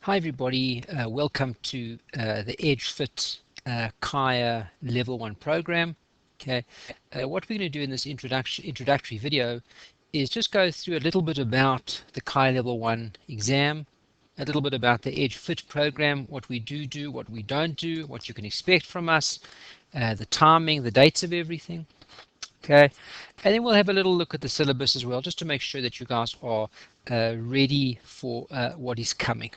Hi everybody, welcome to the EdgeFit CAIA Level 1 program. Okay, what we're going to do in this introductory video is just go through a little bit about the CAIA Level 1 exam, a little bit about the EdgeFit program, what we do, what we don't do, what you can expect from us, the timing, the dates of everything. Okay, and then we'll have a little look at the syllabus as well, just to make sure that you guys are ready for what is coming.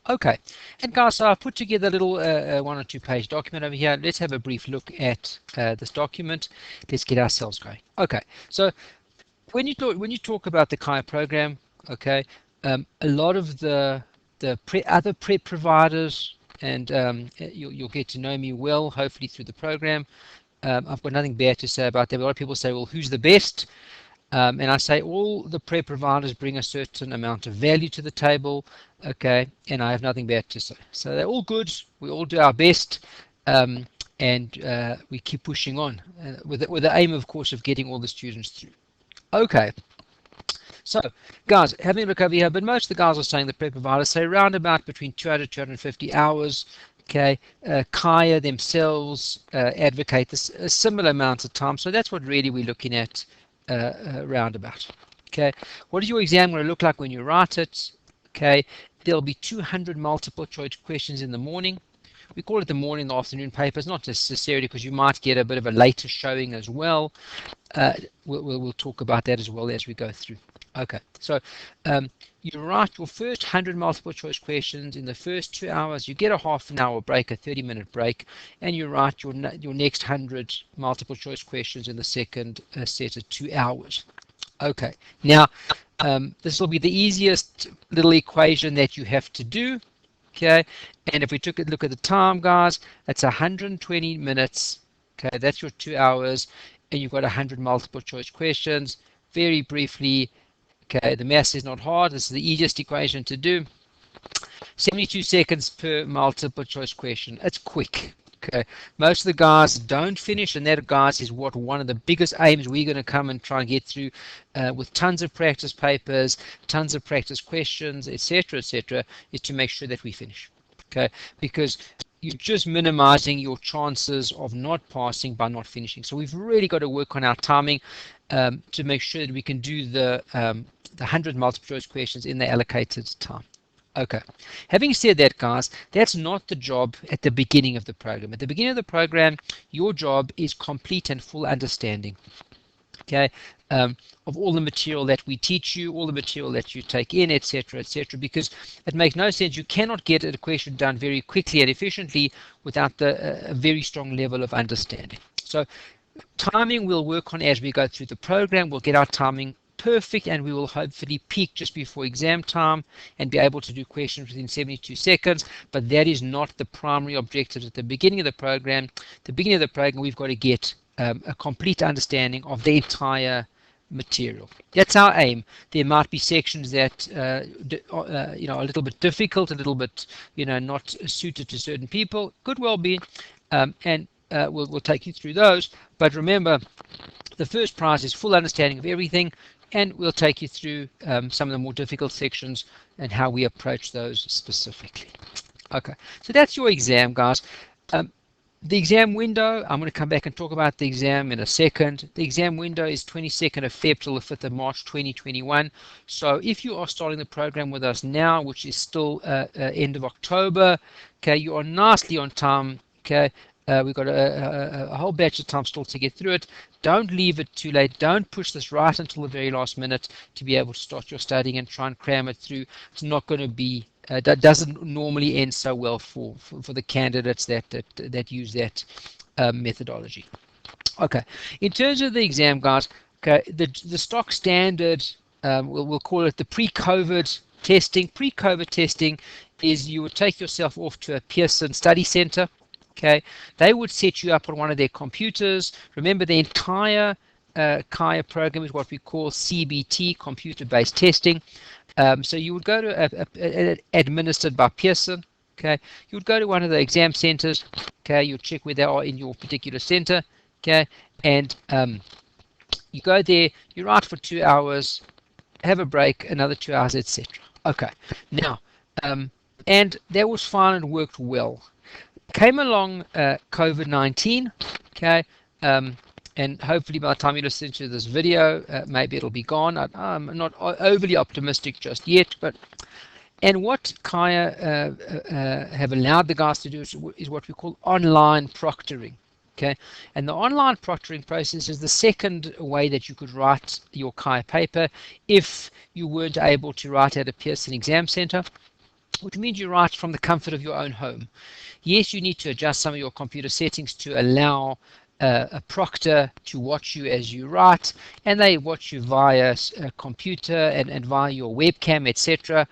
Okay, and guys, so I've put together a little 1 or 2 page document over here. Let's have a brief look at this document. Let's get ourselves going. Okay, so when you talk about the CAIA program, okay, a lot of the other prep providers, and you'll get to know me well, hopefully through the program. I've got nothing bad to say about that. A lot of people say, well, who's the best? And I say all the prep providers bring a certain amount of value to the table, okay, and I have nothing bad to say. So they're all good, we all do our best, and we keep pushing on with the aim, of course, of getting all the students through. Okay, so guys, having a look over here, but most of the guys are saying, the prep providers say around about between 200 to 250 hours. Okay, CAIA themselves advocate this a similar amount of time, so that's what really we're looking at. Roundabout. Okay, what is your exam going to look like when you write it? Okay, there'll be 200 multiple choice questions in the morning. We call it the morning and afternoon papers, not necessarily because you might get a bit of a later showing as well. We'll talk about that as well as we go through. Okay, so you write your first 100 multiple choice questions in the first 2 hours. You get a half an hour break, a 30-minute break, and you write your next 100 multiple choice questions in the second set of 2 hours. Okay, now this will be the easiest little equation that you have to do. Okay, and if we took a look at the time, guys, that's 120 minutes. Okay, that's your 2 hours, and you've got 100 multiple choice questions. Very briefly, okay, the math is not hard. This is the easiest equation to do. 72 seconds per multiple choice question. It's quick. Okay, most of the guys don't finish, and that, guys, is what one of the biggest aims we're going to come and try and get through with tons of practice papers, tons of practice questions, etc., is to make sure that we finish. Okay, because you're just minimizing your chances of not passing by not finishing. So we've really got to work on our timing to make sure that we can do the 100 multiple choice questions in the allocated time. Okay, having said that, guys, that's not the job at the beginning of the program. At the beginning of the program, your job is complete and full understanding, okay, of all the material that we teach you, all the material that you take in, etc., because it makes no sense. You cannot get a question done very quickly and efficiently without a very strong level of understanding. So timing we'll work on as we go through the program. We'll get our timing perfect, and we will hopefully peak just before exam time and be able to do questions within 72 seconds, but that is not the primary objective at the beginning of the program. At the beginning of the program, we've got to get a complete understanding of the entire material. That's our aim. There might be sections that are a little bit difficult, a little bit not suited to certain people. Could well be, and we'll take you through those. But remember, the first prize is full understanding of everything, and we'll take you through some of the more difficult sections and how we approach those specifically. Okay, so that's your exam, guys. The exam window, I'm going to come back and talk about the exam in a second. The exam window is 22nd of Feb till the 5th of March 2021. So if you are starting the program with us now, which is still end of October, okay, you are nicely on time. Okay, we've got a whole batch of time still to get through it. Don't leave it too late. Don't push this right until the very last minute to be able to start your studying and try and cram it through. It's not going to be that doesn't normally end so well for the candidates that use that methodology. Okay, in terms of the exam, guys, okay, the stock standard, we'll call it the pre-COVID testing. Pre-COVID testing is you would take yourself off to a Pearson study center. Okay, they would set you up on one of their computers. Remember, the entire CAIA program is what we call CBT, computer-based testing. So you would go to administered by Pearson. Okay, you would go to one of the exam centers. Okay, you'll check where they are in your particular center. Okay, and you go there, you write for 2 hours, have a break, another 2 hours, etc. Okay, now and that was fine and worked well. Came along COVID-19, okay, um, and hopefully by the time you listen to this video, maybe it'll be gone. I'm not overly optimistic just yet, but and what CAIA have allowed the guys to do is what we call online proctoring. Okay, and the online proctoring process is the second way that you could write your CAIA paper if you weren't able to write at a Pearson exam center, which means you write from the comfort of your own home. Yes, you need to adjust some of your computer settings to allow a proctor to watch you as you write, and they watch you via a computer and via your webcam, etc.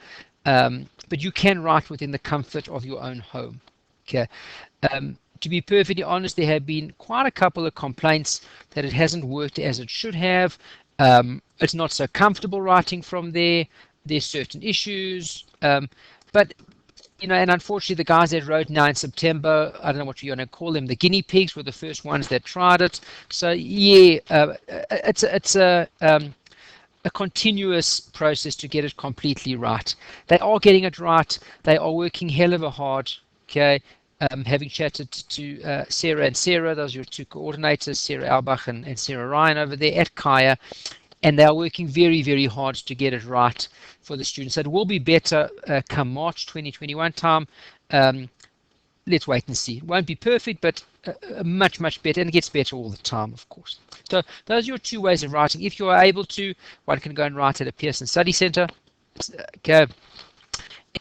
But you can write within the comfort of your own home. Okay. To be perfectly honest, there have been quite a couple of complaints that it hasn't worked as it should have. It's not so comfortable writing from there. There's certain issues, but and unfortunately, the guys that wrote now in September, I don't know what you're going to call them, the guinea pigs were the first ones that tried it. So yeah, it's a continuous process to get it completely right. They are getting it right. They are working hell of a hard. Okay. Having chatted to Sarah and Sarah, those are your two coordinators, Sarah Albach and Sarah Ryan over there at CAIA, and they are working very, very hard to get it right for the students. So it will be better come March 2021 time. Let's wait and see. It won't be perfect, but much, much better, and it gets better all the time, of course. So those are your two ways of writing. If you are able to, one can go and write at a Pearson Study Center. Okay.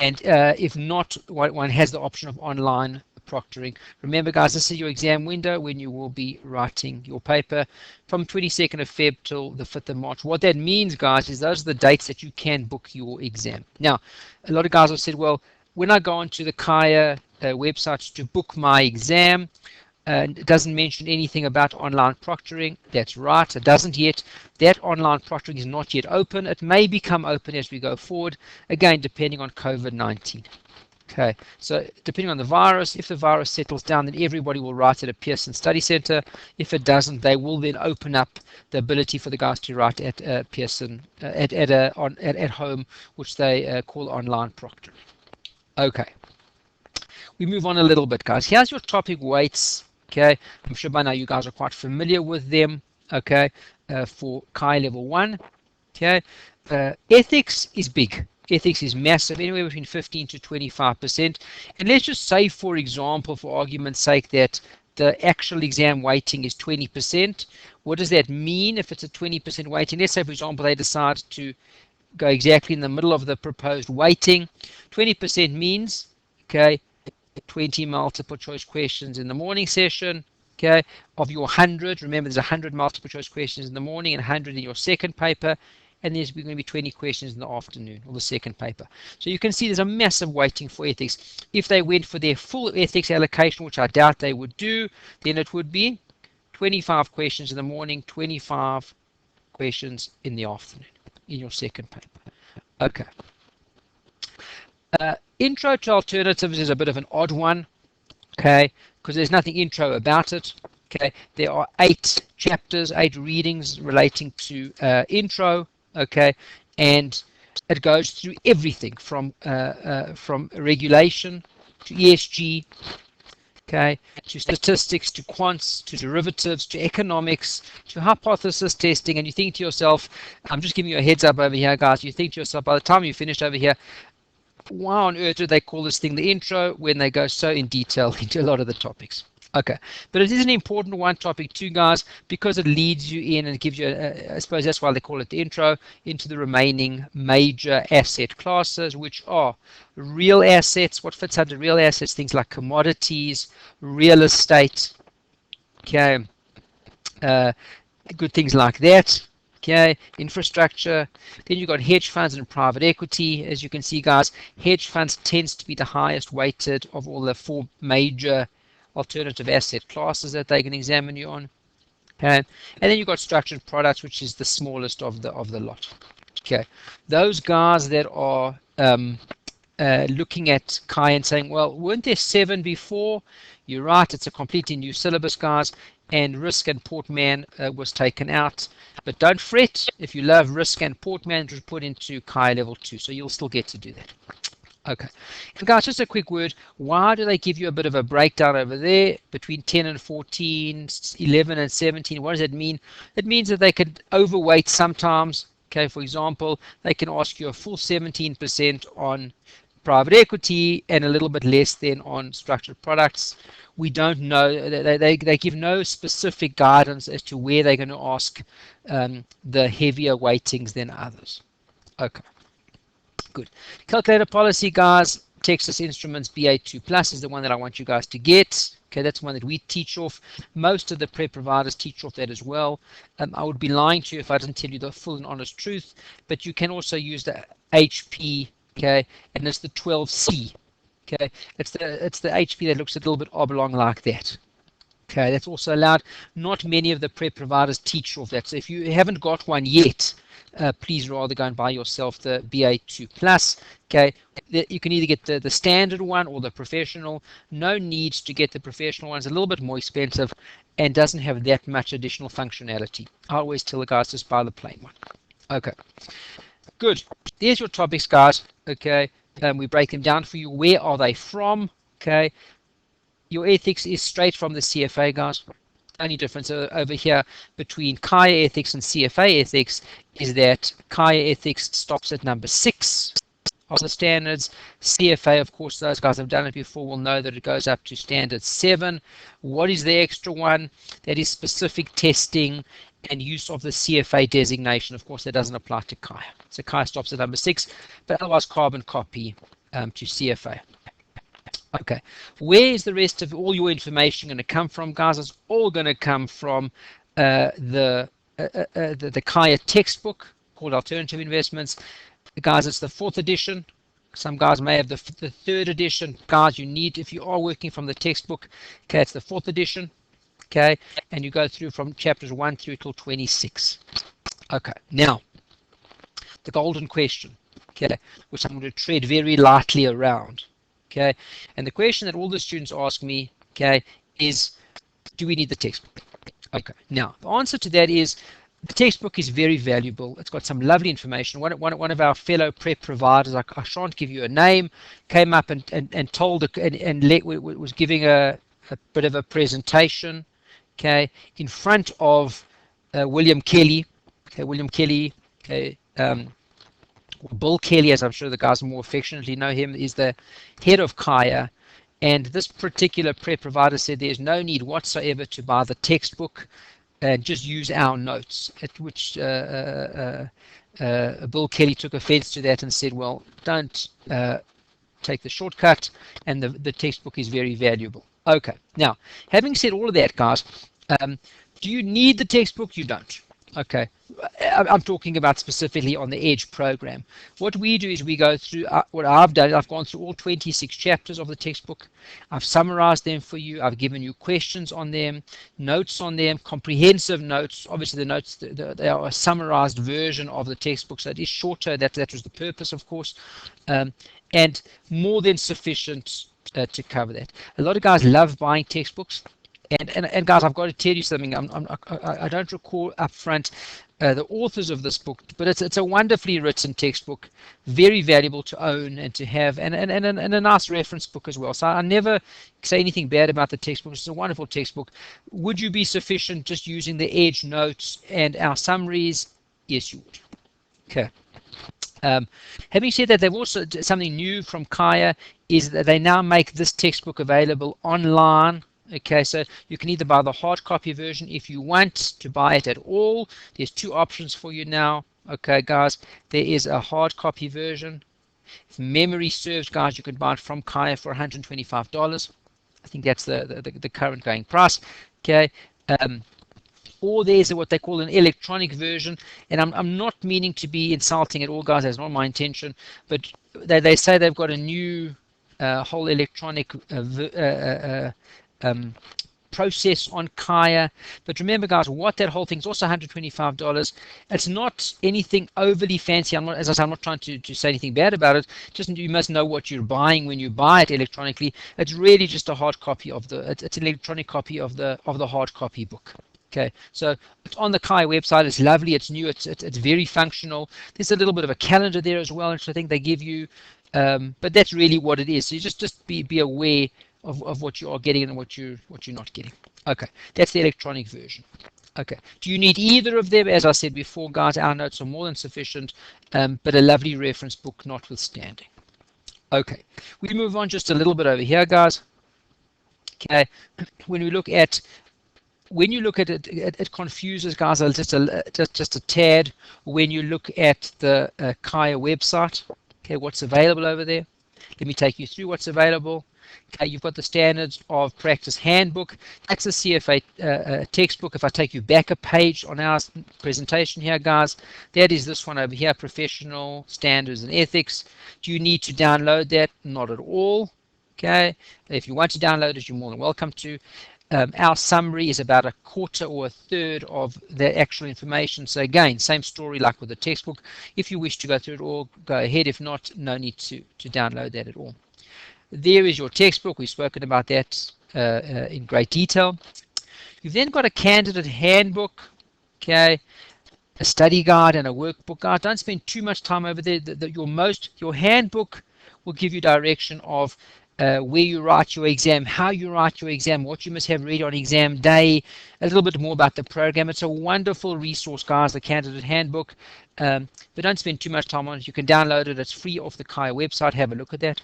And if not, one has the option of online proctoring. Remember, guys, this is your exam window when you will be writing your paper from 22nd of Feb till the 5th of March. What that means, guys, is those are the dates that you can book your exam. Now, a lot of guys have said, well, when I go onto the CAIA website to book my exam, it doesn't mention anything about online proctoring. That's right, it doesn't yet. That online proctoring is not yet open. It may become open as we go forward, again, depending on COVID-19. Okay, so depending on the virus, if the virus settles down, then everybody will write at a Pearson Study Center. If it doesn't, they will then open up the ability for the guys to write at Pearson at home, which they call online proctoring. Okay, we move on a little bit, guys. Here's your topic weights. Okay, I'm sure by now you guys are quite familiar with them. Okay, for CAIA level 1. Okay, ethics is big. Ethics is massive, anywhere between 15 to 25%. And let's just say, for example, for argument's sake, that the actual exam weighting is 20%. What does that mean if it's a 20% weighting? Let's say, for example, they decide to go exactly in the middle of the proposed weighting. 20% means, okay, 20 multiple choice questions in the morning session, okay, of your 100. Remember, there's 100 multiple choice questions in the morning and 100 in your second paper, and there's going to be 20 questions in the afternoon, or the second paper. So you can see there's a massive weighting for ethics. If they went for their full ethics allocation, which I doubt they would do, then it would be 25 questions in the morning, 25 questions in the afternoon in your second paper. Okay. Intro to alternatives is a bit of an odd one, okay, because there's nothing intro about it. Okay, there are 8 chapters, 8 readings relating to intro. Okay, and it goes through everything from regulation to ESG, okay, to statistics, to quants, to derivatives, to economics, to hypothesis testing. And you think to yourself, I'm just giving you a heads up over here, guys. You think to yourself, by the time you finished over here, why on earth do they call this thing the intro when they go so in detail into a lot of the topics? Okay, but it is an important one topic too, guys, because it leads you in and gives you, I suppose that's why they call it the intro, into the remaining major asset classes, which are real assets. What fits under real assets? Things like commodities, real estate, okay, good things like that. Okay, infrastructure. Then you've got hedge funds and private equity. As you can see, guys, hedge funds tends to be the highest weighted of all the 4 major alternative asset classes that they can examine you on. Okay, and then you've got structured products, which is the smallest of the lot. Okay, those guys that are looking at CAIA and saying, well, weren't there 7 before? You're right, it's a completely new syllabus, guys, and risk and portman was taken out. But don't fret, if you love risk and portman, it was put into CAIA level 2, so you'll still get to do that. Okay. And guys, just a quick word. Why do they give you a bit of a breakdown over there between 10 and 14, 11 and 17? What does that mean? It means that they could overweight sometimes. Okay, for example, they can ask you a full 17% on private equity and a little bit less than on structured products. We don't know. They give no specific guidance as to where they're going to ask the heavier weightings than others. Okay. Good. Calculator policy, guys. Texas Instruments BA2 Plus is the one that I want you guys to get. Okay, that's one that we teach off. Most of the prep providers teach off that as well. I would be lying to you if I didn't tell you the full and honest truth, but you can also use the HP, okay, and it's the 12C. Okay, it's the HP that looks a little bit oblong like that. Okay, that's also allowed. Not many of the prep providers teach off that. So if you haven't got one yet, please rather go and buy yourself the BA2 Plus. Okay, you can either get the standard one or the professional. No need to get the professional one. It's a little bit more expensive and doesn't have that much additional functionality. I always tell the guys to buy the plain one. Okay, good. There's your topics, guys. Okay, we break them down for you. Where are they from? Okay. Your ethics is straight from the CFA, guys. Only difference over here between CAIA ethics and CFA ethics is that CAIA ethics stops at number 6 of the standards. CFA, of course, those guys have done it before will know that it goes up to standard 7. What is the extra one? That is specific testing and use of the CFA designation. Of course, that doesn't apply to CAIA. So CAIA stops at number 6, but otherwise carbon copy to CFA. Okay, where is the rest of all your information going to come from, guys? It's all going to come from the CAIA textbook called Alternative Investments. Guys, it's the 4th edition. Some guys may have the 3rd edition. Guys, you need, if you are working from the textbook, okay, it's the 4th edition, okay, and you go through from chapters 1 through till 26. Okay, now, the golden question, okay, which I'm going to tread very lightly around. Okay, and the question that all the students ask me, okay, is, do we need the textbook? Okay, now the answer to that is the textbook is very valuable. It's got some lovely information. One of our fellow prep providers, I shan't give you a name, came up and told was giving a bit of a presentation, okay, in front of William Kelly. Okay, William Kelly, okay. Bill Kelly, as I'm sure the guys more affectionately know him, is the head of CAIA, and this particular prep provider said there's no need whatsoever to buy the textbook and just use our notes, at which Bill Kelly took offense to that and said, well, don't take the shortcut, and the textbook is very valuable. Okay, now, having said all of that, guys, do you need the textbook? You don't. Okay, I'm talking about specifically on the EDGE program. What we do is we go through, what I've done, I've gone through all 26 chapters of the textbook. I've summarized them for you. I've given you questions on them, notes on them, comprehensive notes. Obviously, the notes, they are a summarized version of the textbook, so it is shorter. That was the purpose, of course, and more than sufficient to cover that. A lot of guys love buying textbooks. And guys, I've got to tell you something. I don't recall up front the authors of this book, but it's a wonderfully written textbook, very valuable to own and to have, and a nice reference book as well. So I never say anything bad about the textbook. It's a wonderful textbook. Would you be sufficient just using the EDGE notes and our summaries? Yes, you would. Okay. Having said that, they've also, something new from CAIA is that they now make this textbook available online. Okay, so you can either buy the hard copy version if you want to buy it at all. There's 2 options for you now. Okay, guys, there is a hard copy version. If memory serves, guys, you can buy it from CAIA for $125. I think that's the current going price. Okay, or there's what they call an electronic version, and I'm not meaning to be insulting at all, guys. That's not my intention, but they say they've got a new whole electronic process on CAIA. But remember, guys, what that whole thing is also $125. It's not anything overly fancy. As I say, I'm not trying to say anything bad about it. Just you must know what you're buying when you buy it electronically. It's really just a hard copy of it's an electronic copy of the hard copy book. Okay, so it's on the CAIA website. It's lovely. It's new. It's very functional. There's a little bit of a calendar there as well, which I think they give you. But that's really what it is. So you just be aware of what you are getting and what you're not getting. Okay, that's the electronic version. Okay, do you need either of them? As I said before, guys, our notes are more than sufficient, but a lovely reference book notwithstanding. Okay, we move on just a little bit over here, guys. Okay, when we look at when you look at it, it confuses guys just a tad when you look at the CAIA website. Okay, what's available over there? Let me take you through what's available. Okay, you've got the Standards of Practice Handbook. That's a CFA textbook. If I take you back a page on our presentation here, guys, that is this one over here, Professional Standards and Ethics. Do you need to download that? Not at all. Okay, if you want to download it, you're more than welcome to. Our summary is about a quarter or a third of the actual information. So again, same story like with the textbook. If you wish to go through it all, go ahead. If not, no need to download that at all. There is your textbook. We've spoken about that in great detail. You've then got a candidate handbook, okay, a study guide and a workbook guide. Don't spend too much time over there. Your handbook will give you direction of where you write your exam, how you write your exam, what you must have ready on exam day, a little bit more about the program. It's a wonderful resource, guys, the candidate handbook. But don't spend too much time on it. You can download it. It's free off the CAIA website. Have a look at that.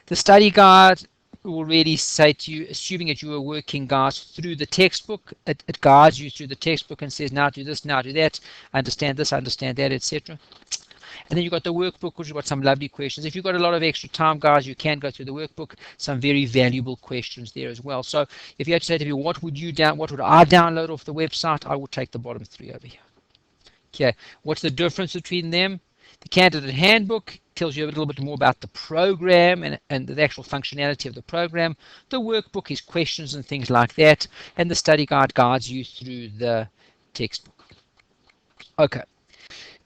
The study guide will really say to you, assuming that you are working, guys, through the textbook, it guides you through the textbook and says, now do this, now do that, understand this, understand that, etc. And then you've got the workbook, which has got some lovely questions. If you've got a lot of extra time, guys, you can go through the workbook. Some very valuable questions there as well. So if you had to say to me, what would I download off the website? I would take the bottom three over here. Okay, what's the difference between them? The candidate handbook tells you a little bit more about the program and the actual functionality of the program. The workbook is questions and things like that. And the study guide guides you through the textbook. Okay.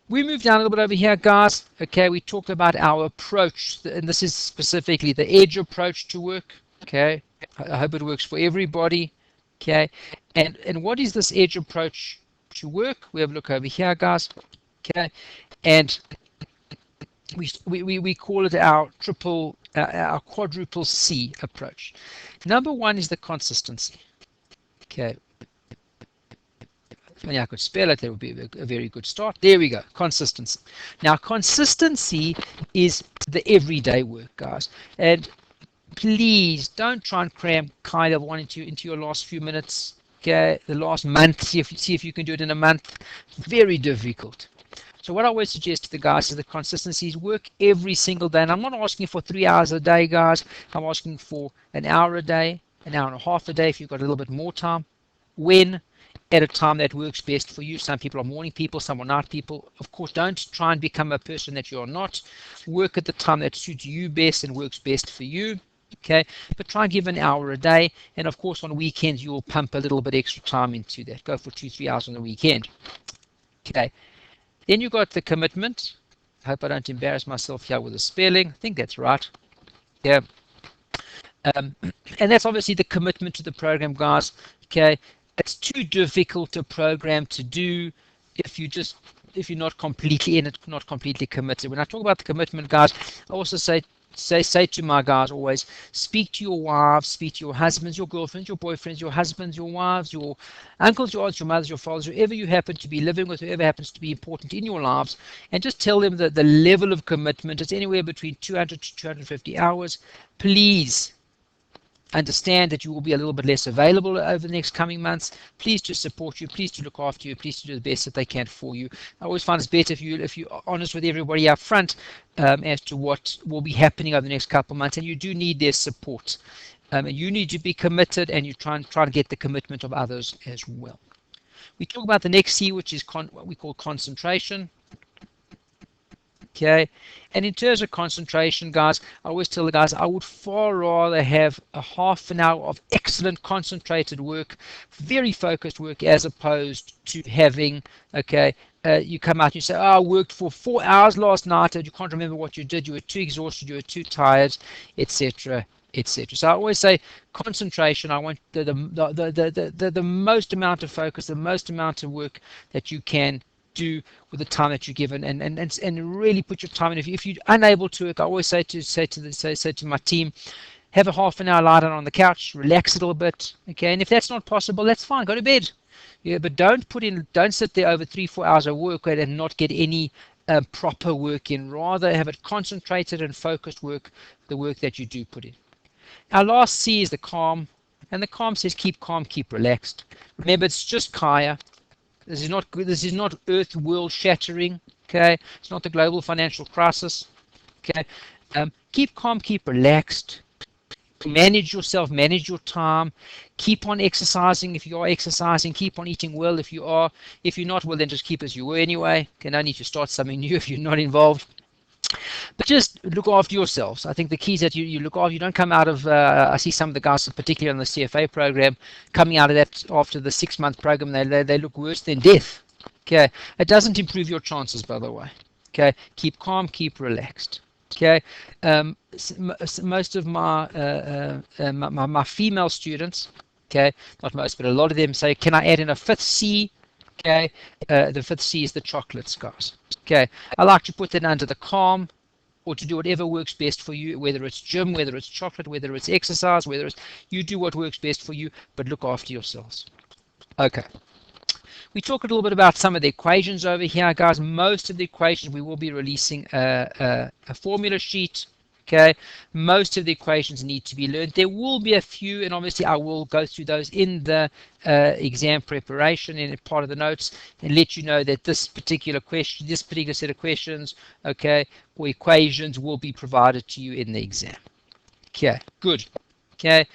We move down a little bit over here, guys. Okay, we talked about our approach, and this is specifically the EDGE approach to work. Okay, I hope it works for everybody. Okay, and what is this EDGE approach to work? We have a look over here, guys. Okay, and we call it our quadruple C approach. Number one is the consistency. Okay. If only I could spell it, that would be a very good start. There we go, consistency. Now, consistency is the everyday work, guys. And please don't try and cram CAIA Level 1 into your last few minutes, okay? The last month, see if you can do it in a month. Very difficult. So what I always suggest to the guys is the consistency is work every single day. And I'm not asking for 3 hours a day, guys. I'm asking for an hour a day, an hour and a half a day if you've got a little bit more time. When? At a time that works best for you. Some people are morning people, some are night people. Of course, don't try and become a person that you are not. Work at the time that suits you best and works best for you. Okay, but try and give an hour a day. And of course, on weekends, you'll pump a little bit extra time into that. Go for 2-3 hours on the weekend. Okay, then you've got the commitment. I hope I don't embarrass myself here with the spelling. I think that's right. Yeah. And that's obviously the commitment to the program, guys. Okay. It's too difficult a program to do if you're not completely in it, not completely committed. When I talk about the commitment, guys, I also say to my guys always, speak to your wives, speak to your husbands, your girlfriends, your boyfriends, your husbands, your wives, your uncles, your aunts, your mothers, your fathers, whoever you happen to be living with, whoever happens to be important in your lives, and just tell them that the level of commitment is anywhere between 200 to 250 hours. Please understand that you will be a little bit less available over the next coming months. Please to support you, please to look after you, please to do the best that they can for you. I always find it's better if you're honest with everybody up front as to what will be happening over the next couple of months, and you do need their support. And you need to be committed, and you try to get the commitment of others as well. We talk about the next C, which is what we call concentration. Okay, and in terms of concentration, guys, I always tell the guys I would far rather have a half an hour of excellent concentrated work, very focused work, as opposed to having, okay, you come out and you say, oh, I worked for 4 hours last night and you can't remember what you did, you were too exhausted, you were too tired, etc., etc. So I always say concentration. I want the most amount of focus, the most amount of work that you can do with the time that you're given, and really put your time in. If you're unable to work, I always say to my team, have a half an hour lie down on the couch, relax a little bit, okay? And if that's not possible, that's fine, go to bed. Yeah, but don't sit there over 3-4 hours of work and not get any proper work in. Rather have it concentrated and focused work, the work that you do put in. Our last C is the calm, and the calm says keep calm, keep relaxed. Remember, it's just CAIA. This is not earth world shattering. Okay, it's not the global financial crisis. Okay, keep calm, keep relaxed. Manage yourself, manage your time. Keep on exercising if you are exercising. Keep on eating well if you are. If you're not, well, then just keep as you were anyway. Okay, no need to start something new if you're not involved. But just look after yourselves. I think the key is that you look after. You don't come out of. I see some of the guys, particularly on the CFA program, coming out of that after the 6-month program. They look worse than death. Okay, it doesn't improve your chances, by the way. Okay, keep calm, keep relaxed. Okay, most of my female students, okay, not most, but a lot of them say, can I add in a 5th C? Okay, the 5th C is the chocolates, guys. Okay, I like to put that under the calm, or to do whatever works best for you, whether it's gym, whether it's chocolate, whether it's exercise, whether it's, you do what works best for you, but look after yourselves. Okay. We talk a little bit about some of the equations over here, guys. Most of the equations, we will be releasing a formula sheet. Okay, most of the equations need to be learned. There will be a few, and obviously I will go through those in the exam preparation in part of the notes, and let you know that this particular set of questions, okay, or equations will be provided to you in the exam. Okay, good. Okay.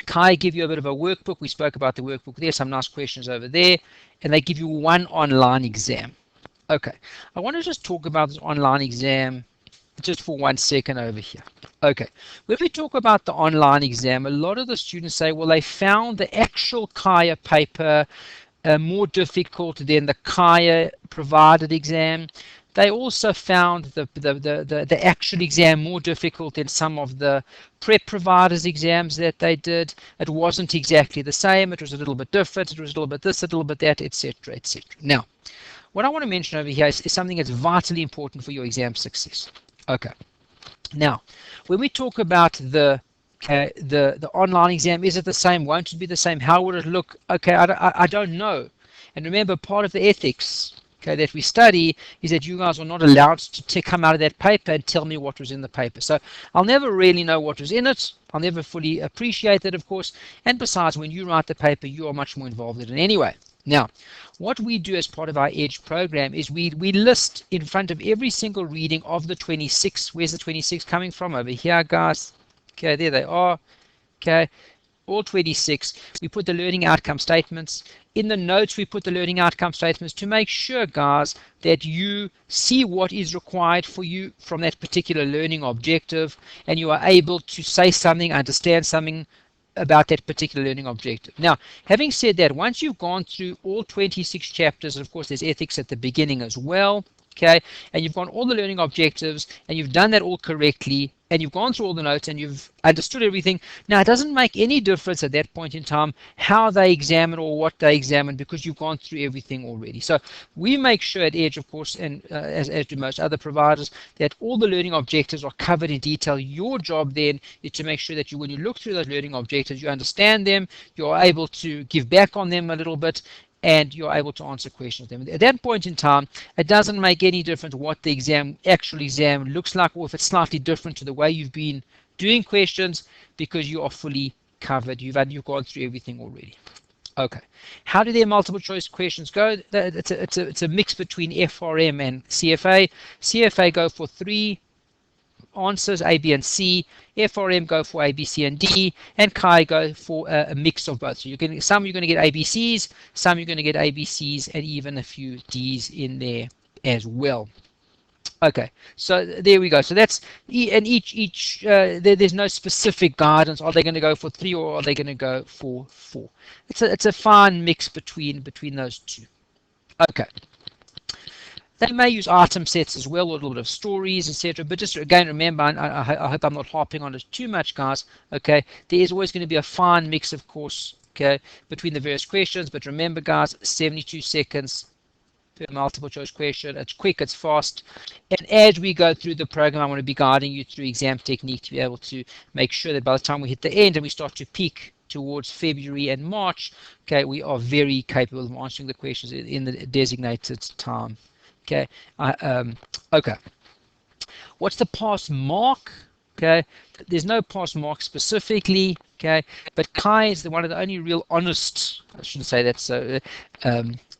CAIA give you a bit of a workbook. We spoke about the workbook. There's some nice questions over there, and they give you one online exam. Okay, I want to just talk about this online exam just for 1 second over here. Okay, when we talk about the online exam, a lot of the students say, well, they found the actual CAIA paper more difficult than the CAIA provided exam. They also found the actual exam more difficult than some of the prep providers exams that they did. It wasn't exactly the same. It was a little bit different. It was a little bit this, a little bit that, etc., etc. Now, what I want to mention over here is something that's vitally important for your exam success. Okay. Now, when we talk about the online exam, is it the same? Won't it be the same? How would it look? Okay, I don't know. And remember, part of the ethics, okay, that we study is that you guys are not allowed to come out of that paper and tell me what was in the paper. So I'll never really know what was in it. I'll never fully appreciate it, of course. And besides, when you write the paper, you are much more involved in it anyway. Now, what we do as part of our EDGE program is we list in front of every single reading of the 26. Where's the 26 coming from? Over here, guys. Okay, there they are. Okay, all 26. We put the learning outcome statements. In the notes, we put the learning outcome statements to make sure, guys, that you see what is required for you from that particular learning objective, and you are able to say something, understand something about that particular learning objective. Now, having said that, once you've gone through all 26 chapters, and of course there's ethics at the beginning as well, okay, and you've gone all the learning objectives, and you've done that all correctly, and you've gone through all the notes, and you've understood everything. Now, it doesn't make any difference at that point in time how they examine or what they examine, because you've gone through everything already. So we make sure at EDGE, of course, and as do most other providers, that all the learning objectives are covered in detail. Your job then is to make sure that when you look through those learning objectives, you understand them, you're able to give back on them a little bit, and you're able to answer questions. At that point in time, it doesn't make any difference what the actual exam looks like, or if it's slightly different to the way you've been doing questions, because you are fully covered. You've gone through everything already. Okay. How do their multiple choice questions go? It's a mix between FRM and CFA. CFA go for 3 answers, A, B, and C. FRM go for A, B, C, and D, and CAIA go for a mix of both. So some you're going to get ABCs, some you're going to get ABCs, and even a few Ds in there as well. Okay, so there we go. So that's, and there's no specific guidance. Are they going to go for 3 or are they going to go for 4? It's a fine mix between those two. Okay. They may use item sets as well, or a little bit of stories, etc. But just again, remember, I hope I'm not harping on it too much, guys. Okay, there is always going to be a fine mix, of course, okay, between the various questions. But remember, guys, 72 seconds per multiple choice question. It's quick, it's fast. And as we go through the program, I want to be guiding you through exam technique to be able to make sure that by the time we hit the end and we start to peak towards February and March, okay, we are very capable of answering the questions in the designated time. Okay. Okay. What's the pass mark? Okay, there's no pass mark specifically. Okay, but CAIA is one of the only real honest. I shouldn't say that so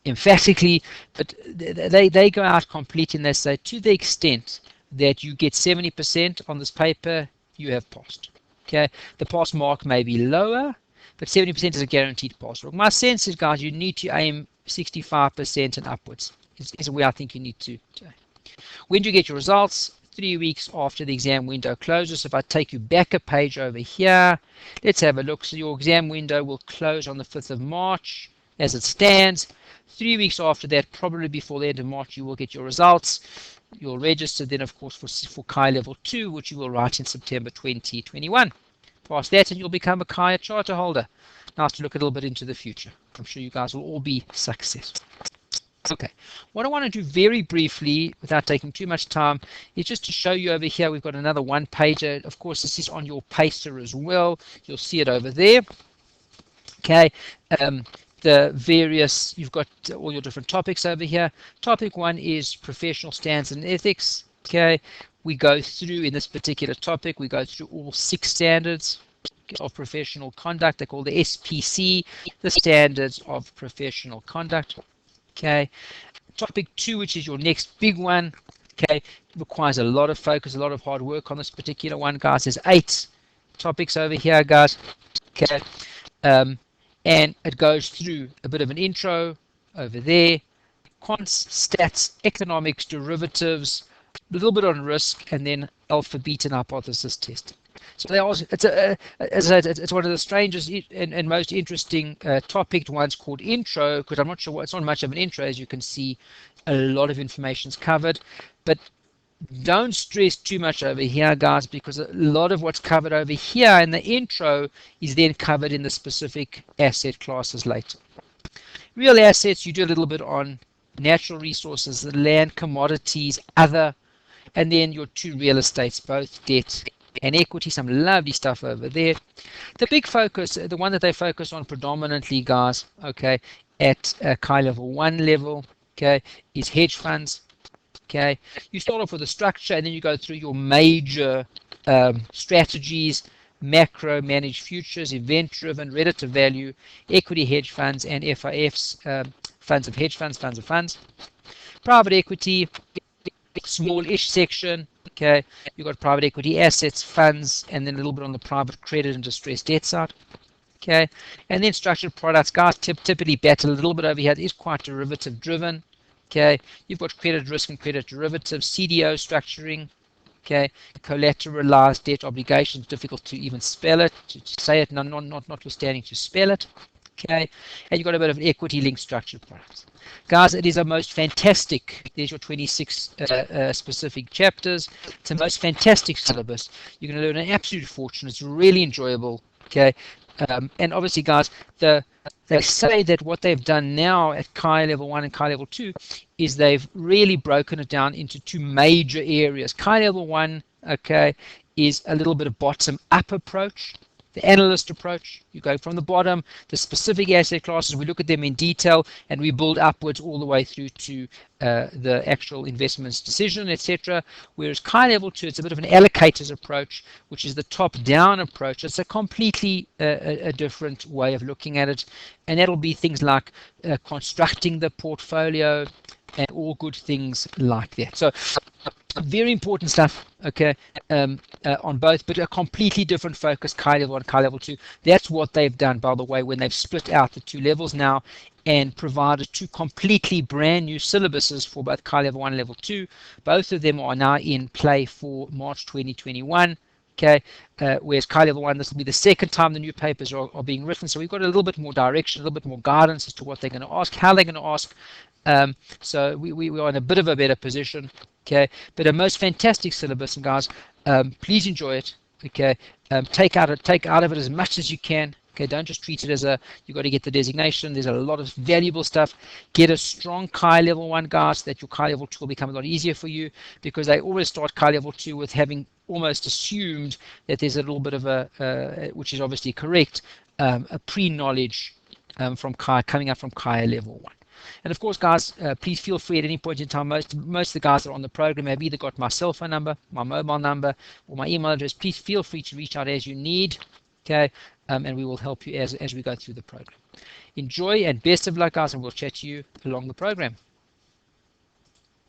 emphatically, but they go out completely and they say to the extent that you get 70% on this paper, you have passed. Okay, the pass mark may be lower, but 70% is a guaranteed pass mark. My sense is, guys, you need to aim 65% and upwards. Is where I think you need to. When do you get your results? 3 weeks after the exam window closes. So if I take you back a page over here, let's have a look. So your exam window will close on the 5th of March as it stands. 3 weeks after that, probably before the end of March, you will get your results. You'll register then, of course, for CAIA Level 2, which you will write in September 2021. Pass that and you'll become a CAIA charter holder. Now to look a little bit into the future. I'm sure you guys will all be successful. Okay, what I want to do very briefly, without taking too much time, is just to show you over here, we've got another one-pager. Of course, this is on your pacer as well. You'll see it over there. Okay, the various, you've got all your different topics over here. Topic 1 is professional standards and ethics. Okay, we go through, in this particular topic, we go through all 6 standards of professional conduct. They're called the SPC, the standards of professional conduct. Okay, topic 2, which is your next big one, okay, requires a lot of focus, a lot of hard work on this particular one, guys. There's 8 topics over here, guys. Okay, and it goes through a bit of an intro over there, quants, stats, economics, derivatives, a little bit on risk, and then alpha, beta, and hypothesis testing. So they also, it's one of the strangest and most interesting topic ones called intro, because I'm not sure it's not much of an intro. As you can see, a lot of information is covered, but don't stress too much over here, guys, because a lot of what's covered over here in the intro is then covered in the specific asset classes later. Real assets, you do a little bit on natural resources, the land, commodities, other, and then your 2 real estates, both debt and equity. Some lovely stuff over there. The big focus, the one that they focus on predominantly, guys, okay, at CAIA Level 1 level, okay, is hedge funds. Okay, you start off with a structure and then you go through your major strategies: macro, managed futures, event-driven, relative value, equity hedge funds, and FIFs, funds of hedge funds, funds of funds. Private equity, small-ish section. Okay, you've got private equity assets, funds, and then a little bit on the private credit and distressed debt side. Okay, and then structured products, guys, typically battle a little bit over here. It is quite derivative driven. Okay, you've got credit risk and credit derivatives, CDO structuring. Okay, collateralized debt obligations, difficult to even spell it, to say it, notwithstanding to spell it. Okay, and you've got a bit of an equity linked structured products. Guys, it is a most fantastic, there's your 26 specific chapters. It's a most fantastic syllabus. You're going to learn an absolute fortune. It's really enjoyable. Okay, and obviously, guys, they say that what they've done now at CAIA Level 1 and CAIA Level 2 is they've really broken it down into 2 major areas. CAIA Level 1, okay, is a little bit of bottom-up approach. The analyst approach, you go from the bottom, the specific asset classes, we look at them in detail, and we build upwards all the way through to the actual investments decision, etc. Whereas CAIA Level 2, it's a bit of an allocators approach, which is the top-down approach. It's a completely a different way of looking at it, and that'll be things like constructing the portfolio and all good things like that. So very important stuff, okay, on both, but a completely different focus, CAIA Level 1, CAIA Level 2. That's what they've done, by the way, when they've split out the 2 levels now and provided 2 completely brand new syllabuses for both CAIA Level 1 and Level 2. Both of them are now in play for March 2021. Okay, whereas CAIA Level 1, this will be the second time the new papers are being written, so we've got a little bit more direction, a little bit more guidance as to what they're going to ask, how they're going to ask. So we are in a bit of a better position. Okay, but a most fantastic syllabus, and guys, please enjoy it. Okay, take out of it as much as you can. Okay, don't just treat it as a, you got to get the designation. There's a lot of valuable stuff. Get a strong CAIA level 1, guys, so that your CAIA level 2 will become a lot easier for you, because they always start CAIA level 2 with having almost assumed that there's a little bit of a, which is obviously correct, a pre-knowledge from CAIA, coming up from CAIA level 1. And of course, guys, please feel free at any point in time. Most of the guys that are on the program have either got my cell phone number, my mobile number, or my email address. Please feel free to reach out as you need. Okay, and we will help you as we go through the program. Enjoy and best of luck, guys, and we'll chat to you along the program.